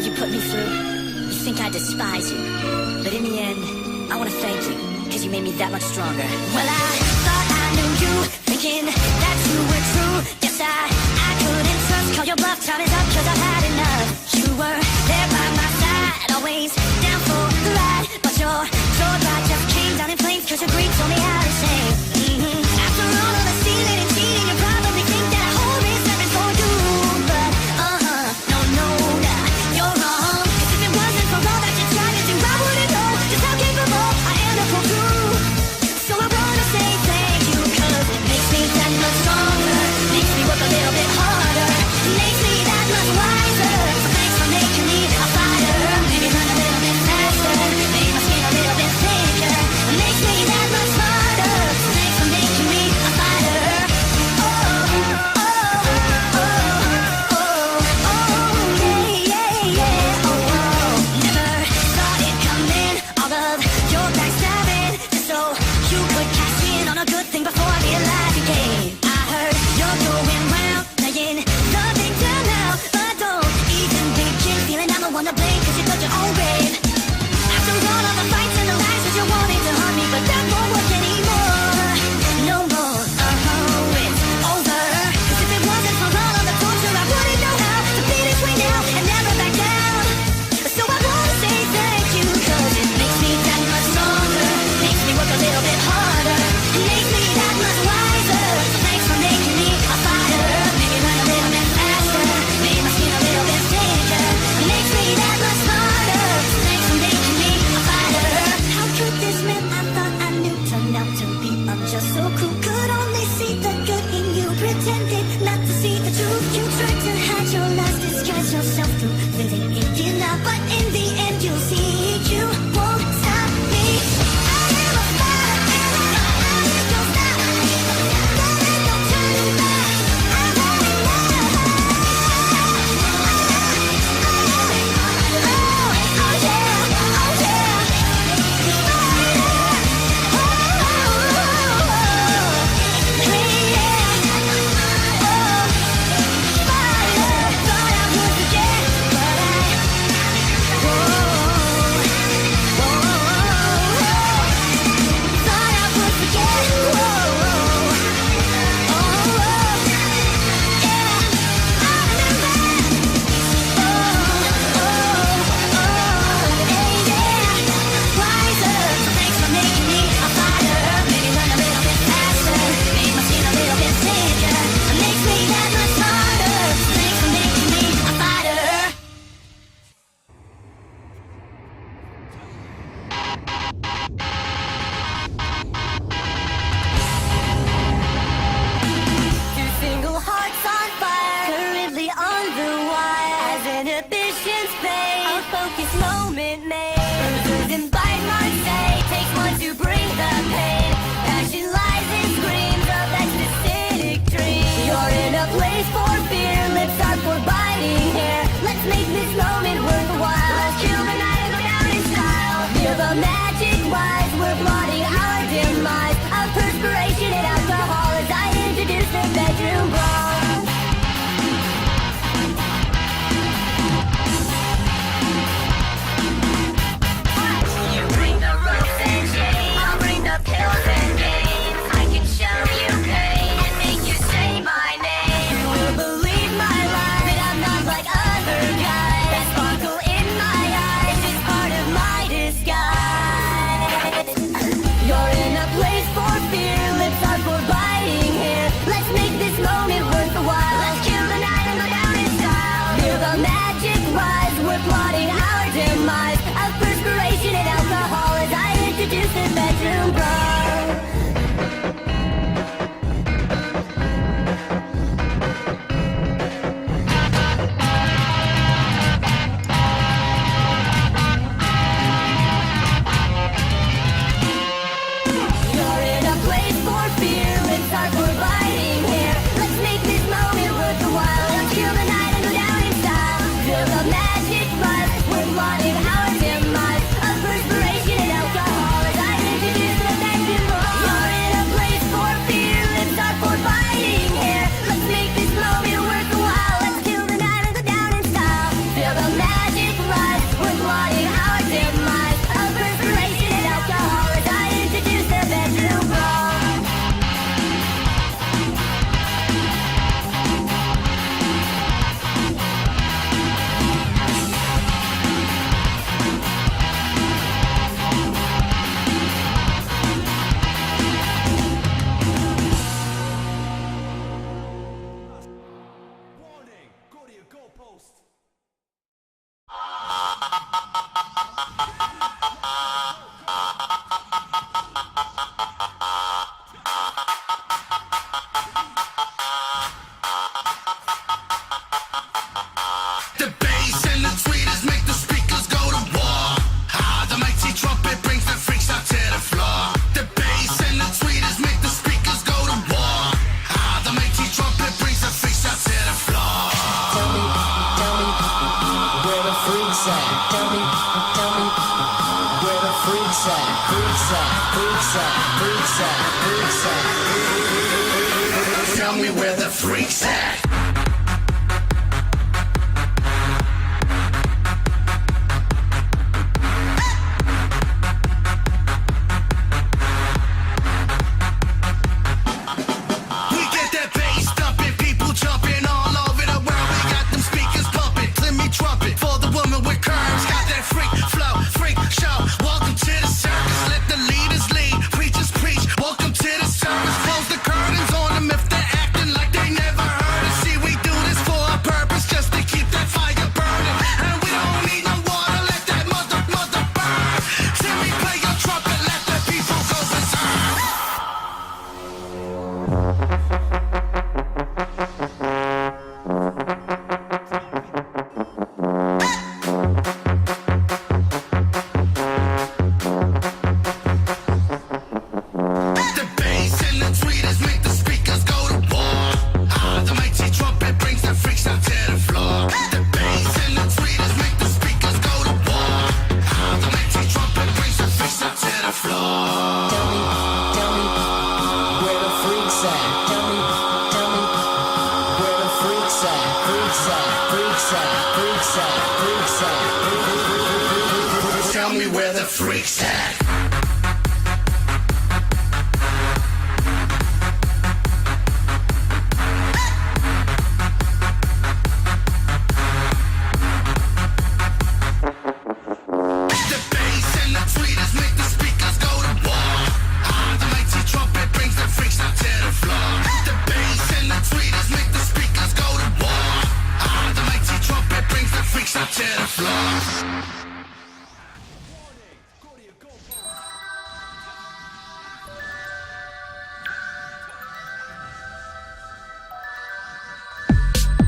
you put me through. You think I despise you, but in the end, I wanna thank you, cause you made me that much stronger. Well, I thought I knew you, thinking that you were true. Guess I couldn't trust, call your bluff, time is up, cause I've had enough. You were there by my side, always down for the ride, but your sword ride just came down in flames, cause your greed told me how to sing. After all of the stealing and cheating, you probably think that I hold resentment for you, but no, nah, you're wrong. Cause if it wasn't for all that you tried to do, I wouldn't know just how capable I am to pull through. So I wanna say thank you, cause it makes me that much stronger, makes me work a little bit harder, makes me that much wiser. So thanks for making me a fighter, maybe run a little bit faster, make my skin a little bit thicker, makes me that much smarter. So thanks for making me a fighter. Never saw it coming, all of your backstabbing, just so you could cash in on a good thing before I realized you came. I heard you're going round, playing the victim now, but don't even begin feeling I'm the one to blame, cause you built your own grave. After all of the fights and the lies that you wanted to harm me, but that won't work anymore. No more, it's over. Cause if it wasn't for all of the torture, I wouldn't know how to be this way now and never back down. So I wanna say thank you, cause it makes me that much stronger, makes me work a little bit harder, makes me that much wiser. So thanks for making me a fighter, maybe run a little bit faster, made my skin a little bit thicker, makes me that much smarter. So thanks for making me a fighter. How could this man I thought I knew turn out to be unjust, so cruel? Could only see the good in you, pretended not to see the truth. You tried to hide your lies, disguise yourself through living in denial, but in the end you'll see you won't stop me. I am a fighter, don't stop me. There ain't no turning back. I've had enough. Oh yeah, oh yeah. Two single hearts on fire, currently on the wire. As inhibitions fade, our focus moment made. Bruises and bite marks say, takes one to bring the pain. Passion lies in screams of ecstasy dream. You're in a place for fear, lips are for biting here. Let's make this moment worthwhile. Let's kill the night and go down in style. Feel the magic rise, we're plotting our demise. Of perspiration and alcohol as I introduce the bedroom brawl. You bring the ropes and chains, I'll bring the pills and games. I can show you pain and make you say my name. You will believe my lies, that I'm not like other guys. That sparkle in my eyes is part of my disguise. You're in a place for fear, lips are for biting here. Let's make this moment freaks at? Tell me where the freaks at.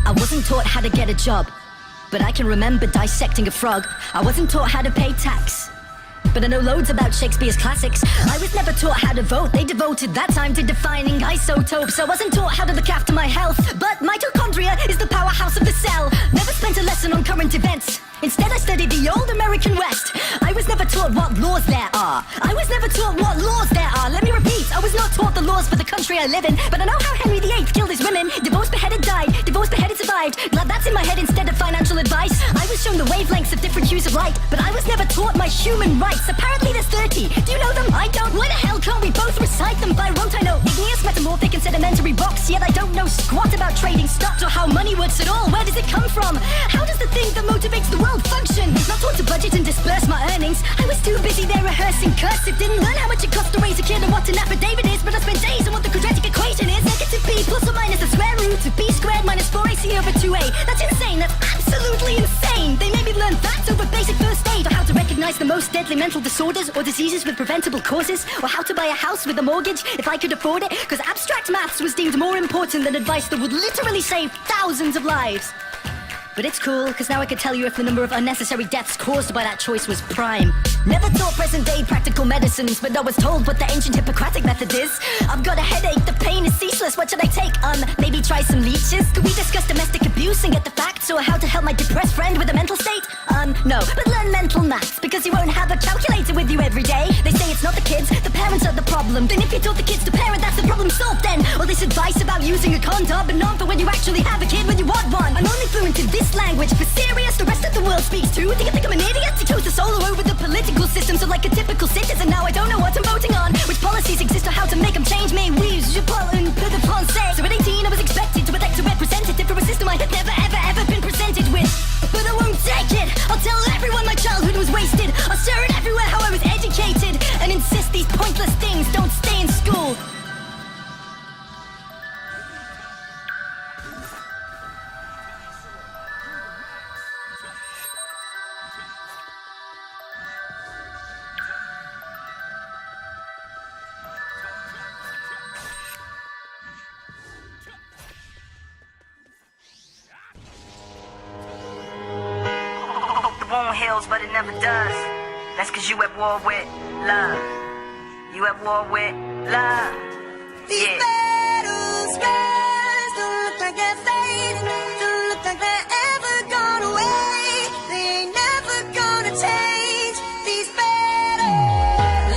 I wasn't taught how to get a job, but I can remember dissecting a frog. I wasn't taught how to pay tax, but I know loads about Shakespeare's classics. I was never taught how to vote. They devoted that time to defining isotopes. I wasn't taught how to look after my health, but mitochondria is the powerhouse of the cell. Never spent a lesson on current events. Instead I studied the old American West. I was never taught what laws there are. I was never taught what laws there are. Let me repeat, I was not taught the laws for the country I live in, but I know how Henry VIII killed his women. Divorced, beheaded, died. Divorced, beheaded, survived. Glad that's in my head instead of financial advice. I was shown the wavelengths of different hues of light, but I was never taught my human rights. Apparently there's 30. Do you know them? I don't. Why the hell can't we both recite them by rote? I know igneous, metamorphic, and sedimentary rocks, yet I don't know squat about trading stocks or how money works at all. Where does it come from? How does the thing that motivates the world function? Not taught to budget and disperse my earnings. I was too busy there rehearsing cursive. Didn't learn how much it costs to raise a kid and what an affidavit is, but I spent days on what the quadratic equation is. Negative b plus or minus the square root of b squared minus 4ac over 2a. That's insane. That's absolutely insane. They made me learn that over basic first aid, or how to recognize the most deadly mental disorders or diseases with preventable causes, or how to buy a house with a mortgage if I could afford it, because abstract maths was deemed more important than advice that would literally save thousands of lives. But it's cool, because now I can tell you if the number of unnecessary deaths caused by that choice was prime. Never taught present-day practical medicines, but I was told what the ancient Hippocratic method is. I've got a headache, the pain is ceaseless, what should I take? Maybe try some leeches? Could we discuss domestic abuse and get the facts, or how to help my depressed friend with a mental state? No, but learn mental maths, because you won't have a calculator with you every day. They say it's not the kids, the parents are the problem. Then if you taught the kids to parent, that's the problem solved then. All this advice about using a condom, but not for when you actually have a kid when you want one. I'm only fluent in this language, for serious, the rest of the world speaks too. Do you think I'm an idiot? You chose to solo over the political system, so like a typical citizen, now I don't know what I'm voting on. Which policies exist or how to make them change me. Oui, je parle un peu de français. So at 18 I was expected to elect a representative for a system I had never ever ever been presented with. But I won't take it. I'll tell everyone my childhood was wasted. I'll share it everywhere how I was educated, and insist these pointless things don't stay in school. Won't heals, but it never does. That's cause you at war with love. You at war with love. These battle scars don't look like they're fading. Don't look like they're ever gone away. They ain't never gonna change. These battles.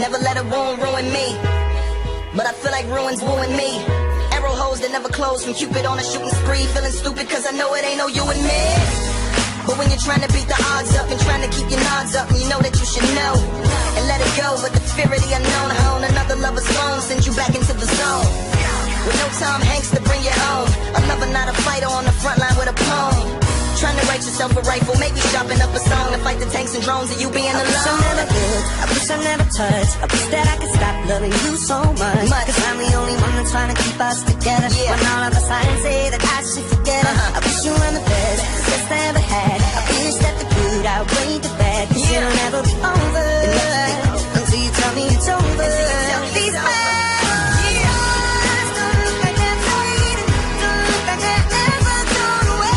Never let a wound ruin me, but I feel like ruins wooing me. Arrow foes that never close. From Cupid on a shooting spree, feeling stupid cause I know it ain't no you and me. But when you're trying to beat the odds up and trying to keep your nods up, and you know that you should know and let it go, but the fear of the unknown, on another lover's phone sends you back into the zone. With no Tom Hanks to bring you home, a lover not a fighter on the front line with a poem. Trying to write yourself a rifle, maybe shopping up a song to fight the tanks and drones and you being alone. I wish I never did, I wish I never touched. I wish that I could stop loving you so much. Cause I'm the only one that's trying to keep us together. When all of the signs say that I should forget her. I wish you were the best I ever had. I wish that the good outweighed the bad. Cause it'll never be over until you tell me it's over. These battles don't look like they're fading, don't look like they're ever gone away.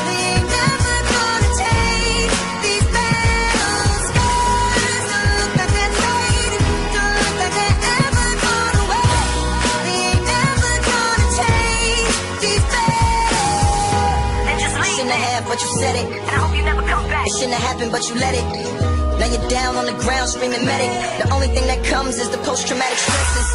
They ain't never gonna change. These battles, scars don't look like they're fading, don't look like they're ever gone away. They ain't never gonna change. These battles. And just leave Shouldn't have, but you said it. And I hope you never come back. It shouldn't have happened, but you let it. Now you're down on the ground screaming medic. The only thing that comes is the post-traumatic stresses.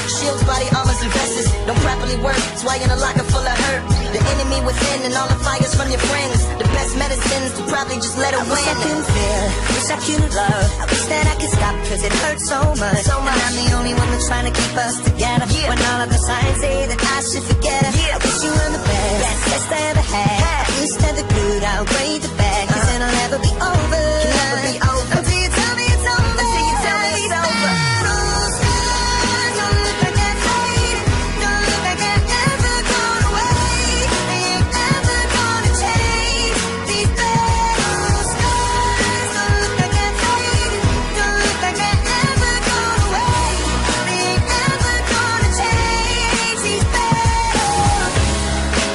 Shields, body armors, and vests don't properly work. That's why you're in a locker full of hurt. The enemy within and all the fires from your friends. The best medicines to probably just let it win. I wish I couldn't feel, wish I couldn't love. I wish that I could stop cause it hurts so much. And I'm the only one that's trying to keep us together. When all of the signs say that I should forget her. I wish you were the best I ever had. I wish that the good outweighed the bad. Cause it'll never be over. Can never be over until you tell me it's over. Until you tell me it's over. Don't look like they're fading, don't look like they're ever gone away. They ain't ever gonna change. These battle scars don't look like they're fading, don't look like they're ever gone away. They ain't ever gonna change. These battles,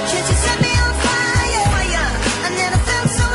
can't you set me on fire? I never felt so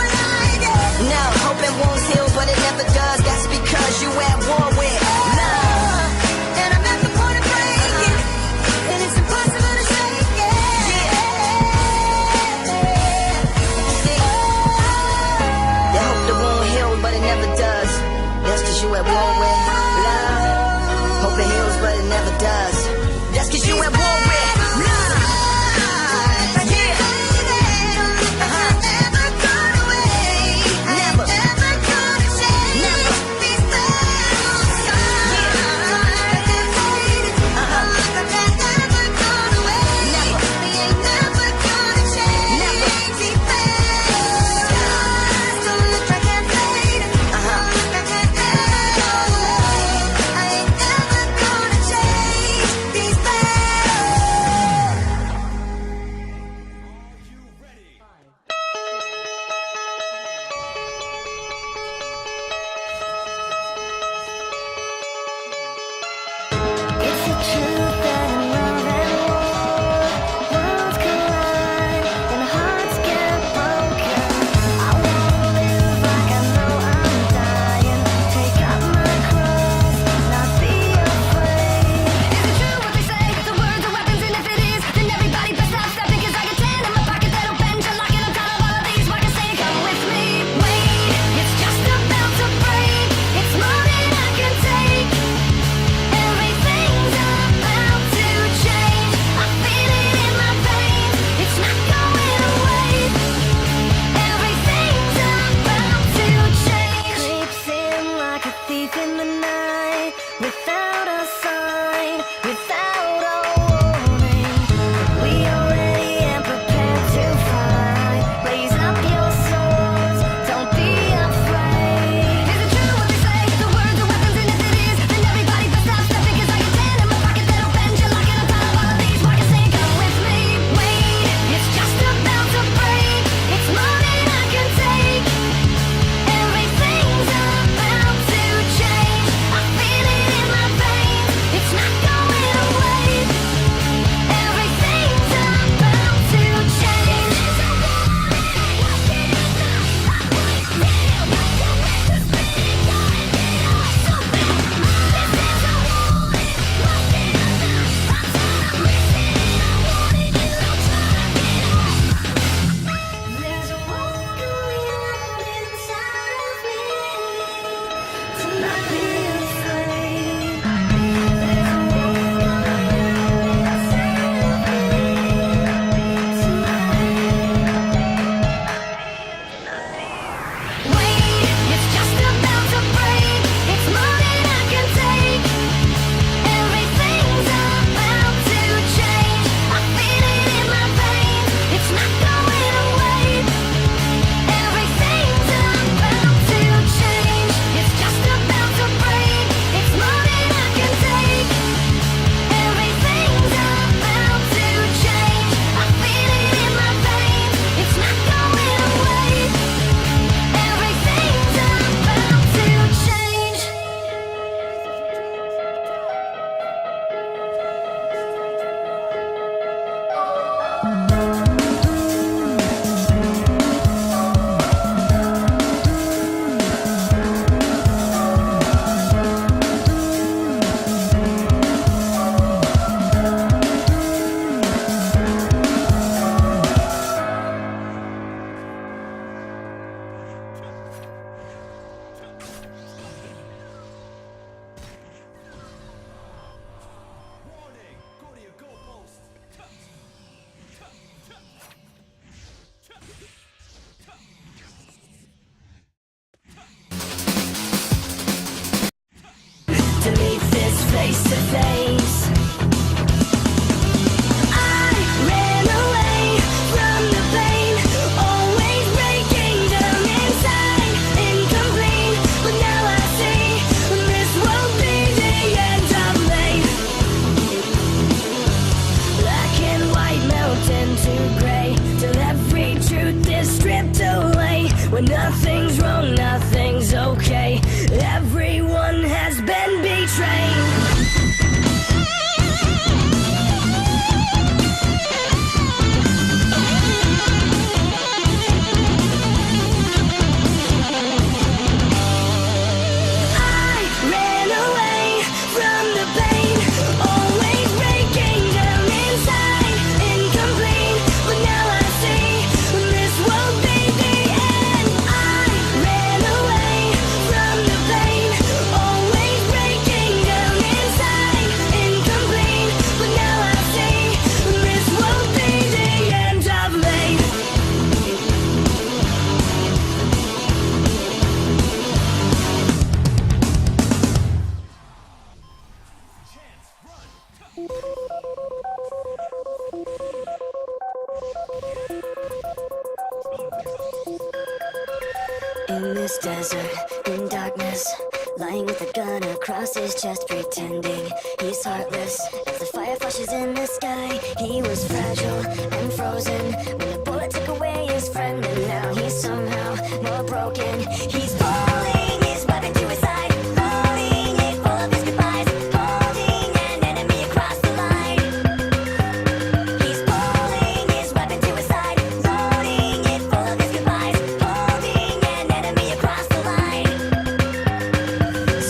In this desert, in darkness, lying with a gun across his chest, pretending he's heartless. As the fire flashes in the sky, he was fragile and frozen when the bullet took away his friend, and now he's somehow more broken. He's falling, his weapon to his side, loading it full of his goodbyes, holding an enemy across the line. He's pulling his weapon to his side, loading it full of his goodbyes, holding an enemy across the line.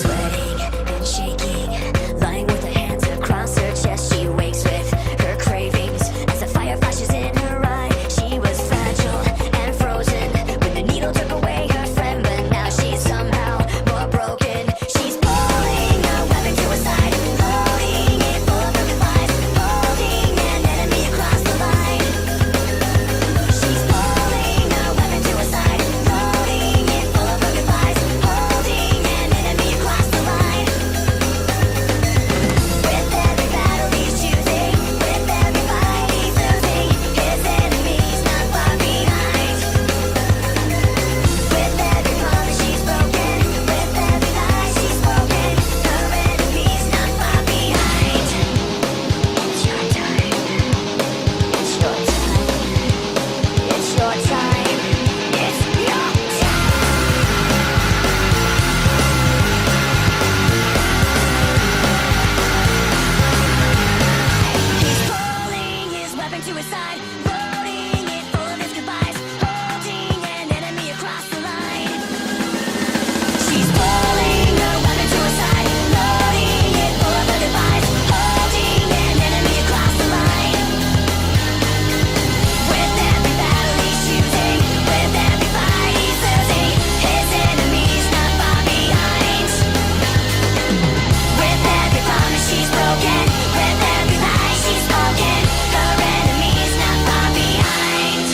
Sweating and shaking, lying with her hands across her chest, she wakes with her cravings as the fire flashes in her eye. She was fragile and frozen when the needle took away her friend, but now she's somehow more broken. She's pulling her weapon to her side, loading it full of her goodbyes, holding an enemy across the line. She's pulling her weapon to her side, loading it full of her goodbyes, holding an enemy across the line. With every battle he's choosing, with every fight he's losing, his enemies not far behind. With every promise she's broken, with every lie she's spoken, her enemies not far behind. It's your time. It's your time. It's your time. It's your He's pulling his weapon to his side, loading it full of his goodbyes, holding an enemy across the line. She's pulling her weapon to her side, loading it full of her goodbyes, holding an enemy across the line. With every battle he's choosing, with every fight he's losing, his enemies not far behind. With every promise she's broken, with every lie she's spoken, her enemies not far behind.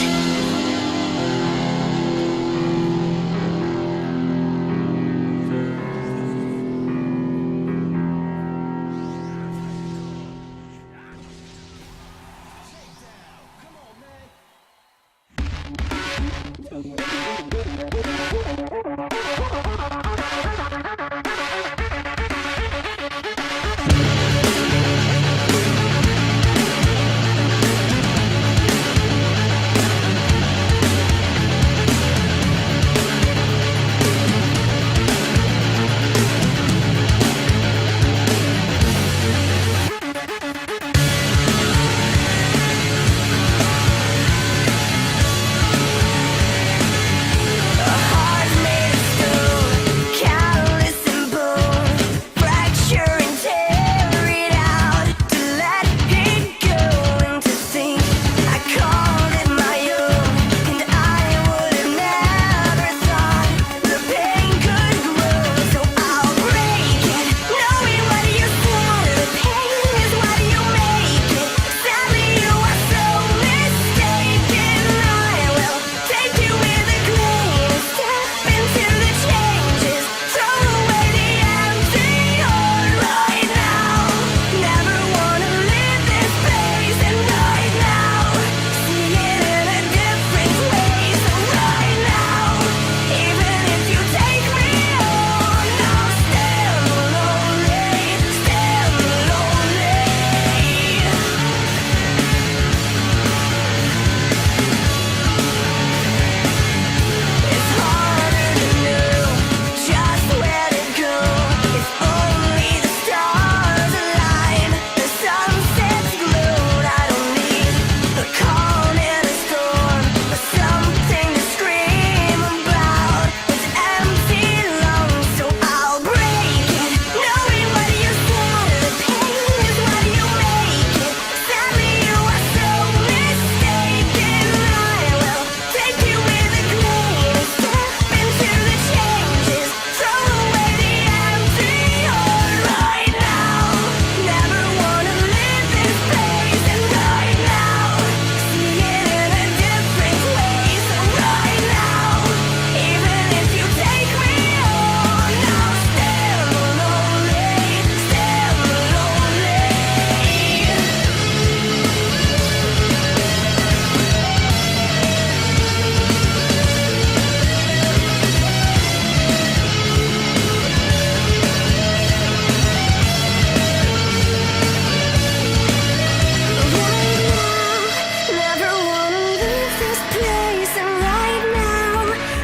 this place, and right now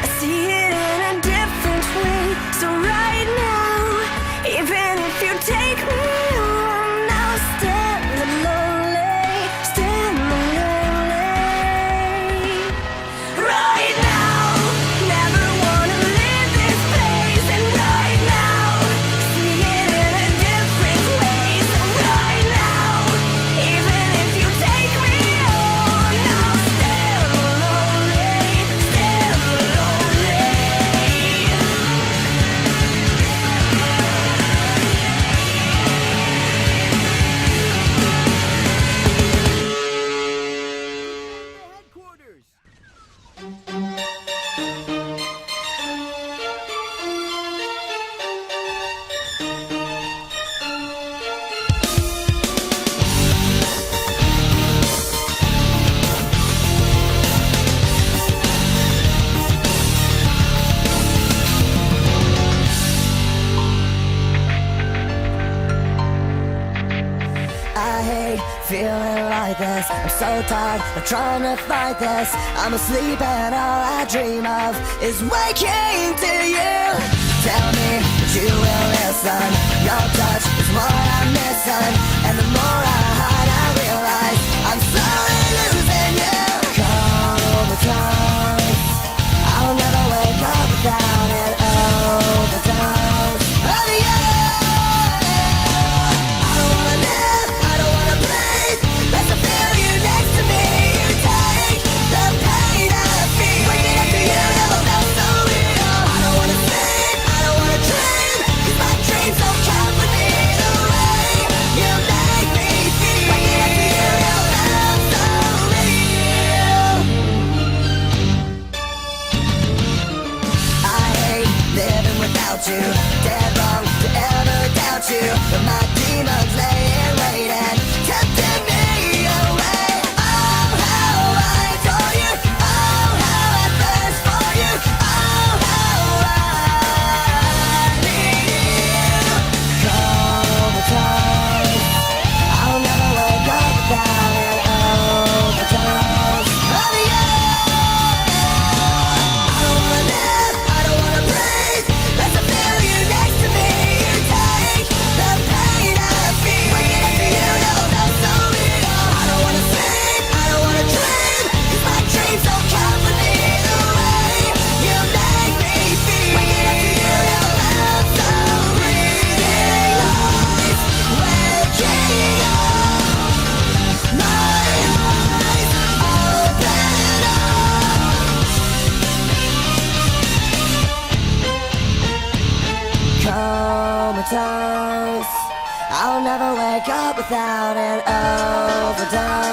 I see it in a different way. So right now, even if you take me on, I'll stand lonely, stand lonely. Right now, never wanna leave this place, and right now, see it in a different way. So right now, even if you take me on, I'll stand lonely, stand lonely. Headquarters. I hate feeling like this. I'm so tired of trying to fight this. I'm asleep and all I dream of is waking to you. Tell me that you will listen. Your touch is what I'm missing, and the more I hide, I realize I'm slowly losing you. Comatose, I'll never wake up without an overdose of you. I don't wanna live, I don't wanna breathe. Let's feel you next to me. You take the pain I feel. Waking up to you never felt so real. I don't wanna sleep, I don't wanna dream, 'cause my dreams don't company the way you make me feel. Waking up to you never felt so real. I hate living without you. Dead wrong to ever doubt you. But my demons lay in wait and tempting me away. Oh, how I adore you. Oh, how I thirst for you. Oh, how I need you. Comatose, I'll never wake up without an overdose of you. I don't wanna live, I don't wanna breathe. Let's feel you next to me. You take the pain I feel. Waking up to you never felt so real. I don't wanna sleep, I don't wanna dream, 'cause my dreams don't company the way you make me feel. Waking up to you never felt so real. Eyes waking up, my eyes open up. Comatose, I'll never wake up without an overdose.